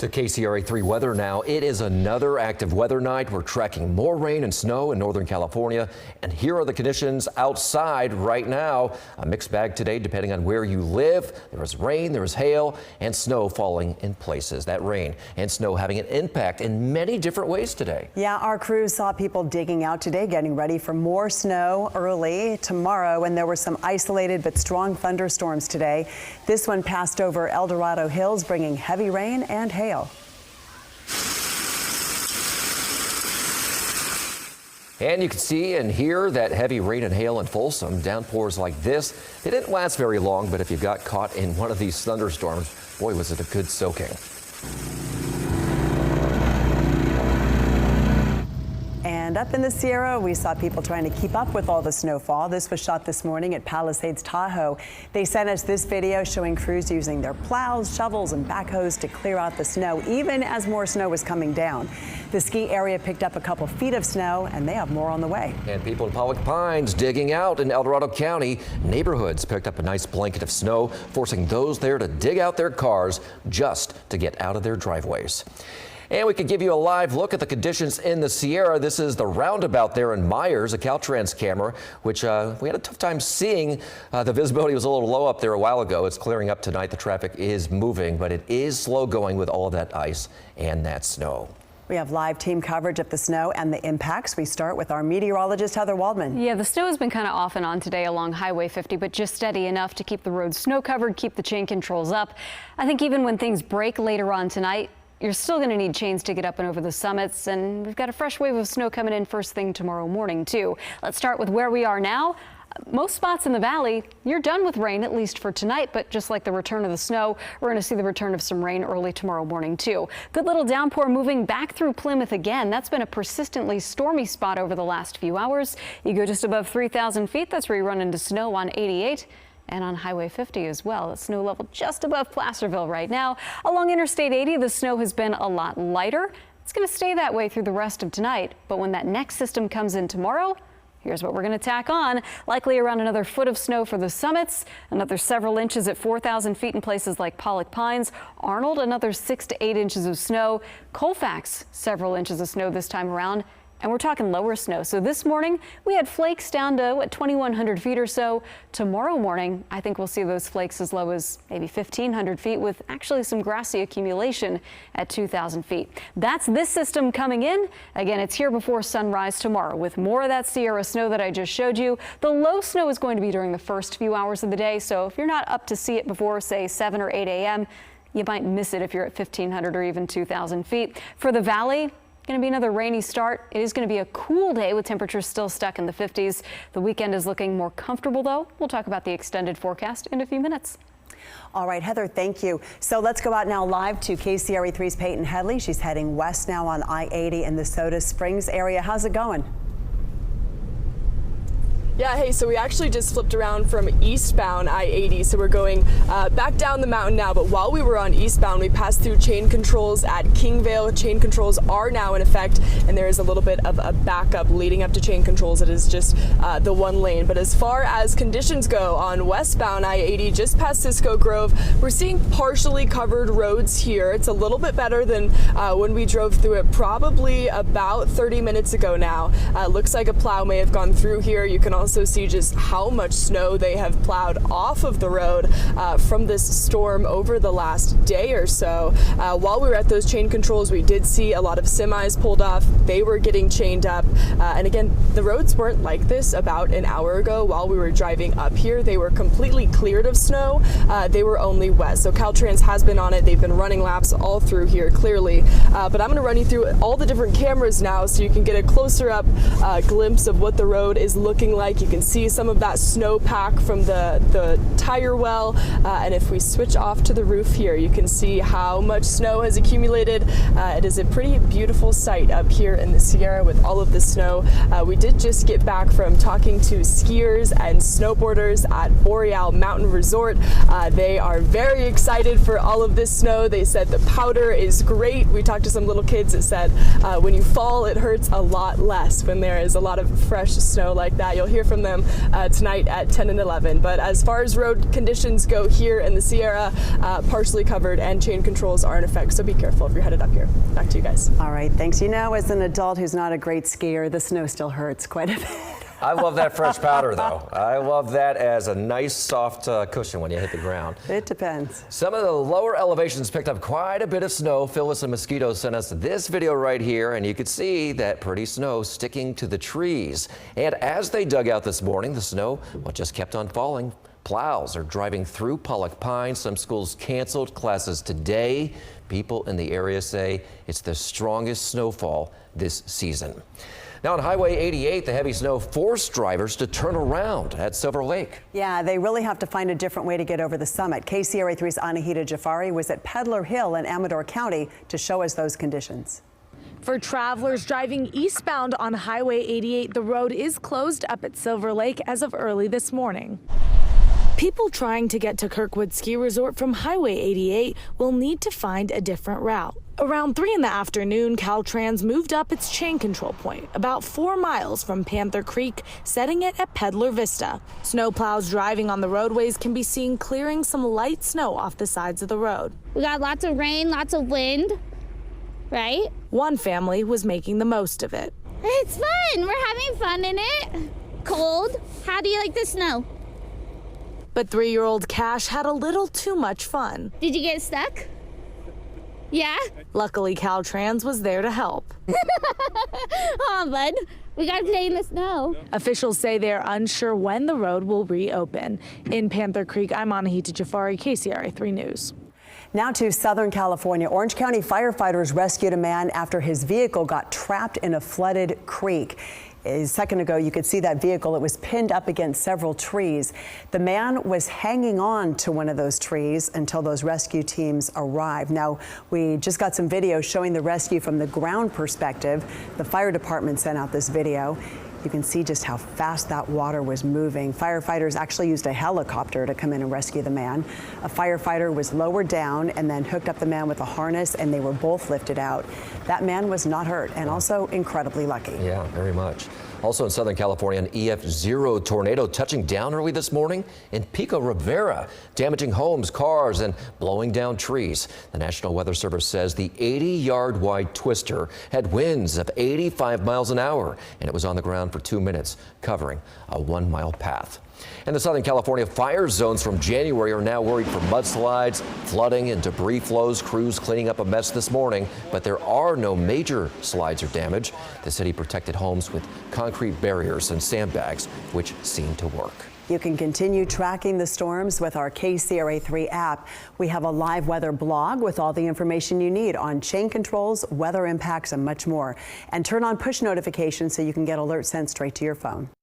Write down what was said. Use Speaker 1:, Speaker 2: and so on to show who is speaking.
Speaker 1: To KCRA3 weather now. It is another active weather night. We're tracking more rain and snow in Northern California. And here are the conditions outside right now. A mixed bag today depending on where you live. There is rain, there is hail and snow falling in places. That rain and snow having an impact in many different ways today.
Speaker 2: Yeah, our crews saw people digging out today, getting ready for more snow early tomorrow. And there were some isolated but strong thunderstorms today. This one passed over El Dorado Hills, bringing heavy rain and hail.
Speaker 1: And you can see and hear that heavy rain and hail in Folsom. Downpours like this, they didn't last very long, but if you got caught in one of these thunderstorms, boy, was it a good soaking.
Speaker 2: And up in the Sierra, we saw people trying to keep up with all the snowfall. This was shot this morning at Palisades Tahoe. They sent us this video showing crews using their plows, shovels, and backhoes to clear out the snow, even as more snow was coming down. The ski area picked up a couple feet of snow, and they have more on the way.
Speaker 1: And people in Pollock Pines digging out in El Dorado County. Neighborhoods picked up a nice blanket of snow, forcing those there to dig out their cars just to get out of their driveways. And we could give you a live look at the conditions in the Sierra. This is the roundabout there in Myers, a Caltrans camera, which we had a tough time seeing. The visibility was a little low up there a while ago. It's clearing up tonight. The traffic is moving, but it is slow going with all of that ice and that snow.
Speaker 2: We have live team coverage of the snow and the impacts. We start with our meteorologist, Heather Waldman.
Speaker 3: Yeah, the snow has been kind of off and on today along Highway 50, but just steady enough to keep the roads snow covered, keep the chain controls up. I think even when things break later on tonight, you're still going to need chains to get up and over the summits, and we've got a fresh wave of snow coming in first thing tomorrow morning, too. Let's start with where we are now. Most spots in the valley, you're done with rain, at least for tonight, but just like the return of the snow, we're going to see the return of some rain early tomorrow morning, too. Good little downpour moving back through Plymouth again. That's been a persistently stormy spot over the last few hours. You go just above 3,000 feet, that's where you run into snow on 88. And on Highway 50 as well. The snow level just above Placerville right now. Along Interstate 80, the snow has been a lot lighter. It's going to stay that way through the rest of tonight. But when that next system comes in tomorrow, here's what we're going to tack on. Likely around another foot of snow for the summits, another several inches at 4,000 feet in places like Pollock Pines. Arnold, another 6 to 8 inches of snow. Colfax, several inches of snow this time around. And we're talking lower snow. So this morning we had flakes down to 2,100 feet or so. Tomorrow morning, I think we'll see those flakes as low as maybe 1,500 feet with actually some grassy accumulation at 2,000 feet. That's this system coming in. Again, it's here before sunrise tomorrow with more of that Sierra snow that I just showed you. The low snow is going to be during the first few hours of the day. So if you're not up to see it before, say, 7 or 8 a.m., you might miss it if you're at 1,500 or even 2,000 feet. For the valley, going to be another rainy start. It is going to be a cool day with temperatures still stuck in the 50s. The weekend is looking more comfortable, though. We'll talk about the extended forecast in a few minutes.
Speaker 2: All right, Heather, thank you. So let's go out now live to KCRA3's Peyton Headley. She's heading west now on I-80 in the Soda Springs area. How's it going?
Speaker 4: Yeah, hey, so we actually just flipped around from eastbound I-80, so we're going back down the mountain now, but while we were on eastbound, we passed through chain controls at Kingvale. Chain controls are now in effect, and there is a little bit of a backup leading up to chain controls. It is just the one lane, but as far as conditions go on westbound I-80, just past Cisco Grove, we're seeing partially covered roads here. It's a little bit better than when we drove through it probably about 30 minutes ago now. Looks like a plow may have gone through here. You can also see just how much snow they have plowed off of the road from this storm over the last day or so. While we were at those chain controls, we did see a lot of semis pulled off. They were getting chained up. And again, the roads weren't like this about an hour ago. While we were driving up here, they were completely cleared of snow. They were only wet. So Caltrans has been on it. They've been running laps all through here clearly. But I'm going to run you through all the different cameras now so you can get a closer up glimpse of what the road is looking like. You can see some of that snowpack from the tire well, and if we switch off to the roof here, you can see how much snow has accumulated. It is a pretty beautiful sight up here in the Sierra with all of the snow. We did just get back from talking to skiers and snowboarders at Boreal Mountain Resort. They are very excited for all of this snow. They said the powder is great. We talked to some little kids that said when you fall, it hurts a lot less when there is a lot of fresh snow like that. You'll hear hear from them tonight at 10 and 11. But as far as road conditions go here in the Sierra, partially covered and chain controls are in effect. So be careful if you're headed up here. Back to you guys.
Speaker 2: All right, thanks. You know, as an adult who's not a great skier, the snow still hurts quite a bit.
Speaker 1: I love that fresh powder, though. I love that as a nice soft cushion when you hit the ground.
Speaker 2: It depends.
Speaker 1: Some of the lower elevations picked up quite a bit of snow. Phyllis and Mosquito sent us this video right here, and you could see that pretty snow sticking to the trees. And as they dug out this morning, the snow, well, just kept on falling. Plows are driving through Pollock Pine. Some schools canceled classes today. People in the area say it's the strongest snowfall this season. Now on Highway 88, the heavy snow forced drivers to turn around at Silver Lake.
Speaker 2: Yeah, they really have to find a different way to get over the summit. KCRA 3's Anahita Jafari was at Peddler Hill in Amador County to show us those conditions.
Speaker 5: For travelers driving eastbound on Highway 88, the road is closed up at Silver Lake as of early this morning. People trying to get to Kirkwood Ski Resort from Highway 88 will need to find a different route. Around 3 in the afternoon, Caltrans moved up its chain control point about 4 miles from Panther Creek, setting it at Peddler Vista. Snowplows driving on the roadways can be seen clearing some light snow off the sides of the road.
Speaker 6: We got lots of rain, lots of wind, right?
Speaker 5: One family was making the most of it.
Speaker 6: It's fun. We're having fun in it. Cold. How do you like the snow?
Speaker 5: But 3-year-old Cash had a little too much fun.
Speaker 6: Did you get stuck? Yeah?
Speaker 5: Luckily, Caltrans was there to help.
Speaker 6: Aw, bud. We got to play in the snow.
Speaker 5: Officials say they're unsure when the road will reopen. In Panther Creek, I'm Anahita Jafari, KCRA 3 News.
Speaker 2: Now to Southern California. Orange County firefighters rescued a man after his vehicle got trapped in a flooded creek. A second ago, you could see that vehicle. It was pinned up against several trees. The man was hanging on to one of those trees until those rescue teams arrived. Now, we just got some video showing the rescue from the ground perspective. The fire department sent out this video. You can see just how fast that water was moving. Firefighters actually used a helicopter to come in and rescue the man. A firefighter was lowered down and then hooked up the man with a harness, and they were both lifted out. That man was not hurt and also incredibly lucky.
Speaker 1: Yeah, very much. Also in Southern California, an EF0 tornado touching down early this morning in Pico Rivera, damaging homes, cars, and blowing down trees. The National Weather Service says the 80-yard wide twister had winds of 85 miles an hour, and it was on the ground for 2 minutes, covering a 1-mile path. And the Southern California fire zones from January are now worried for mudslides, flooding, and debris flows. Crews cleaning up a mess this morning, but there are no major slides or damage. The city protected homes with concrete barriers and sandbags, which seem to work.
Speaker 2: You can continue tracking the storms with our KCRA 3 app. We have a live weather blog with all the information you need on chain controls, weather impacts, and much more. And turn on push notifications so you can get alerts sent straight to your phone.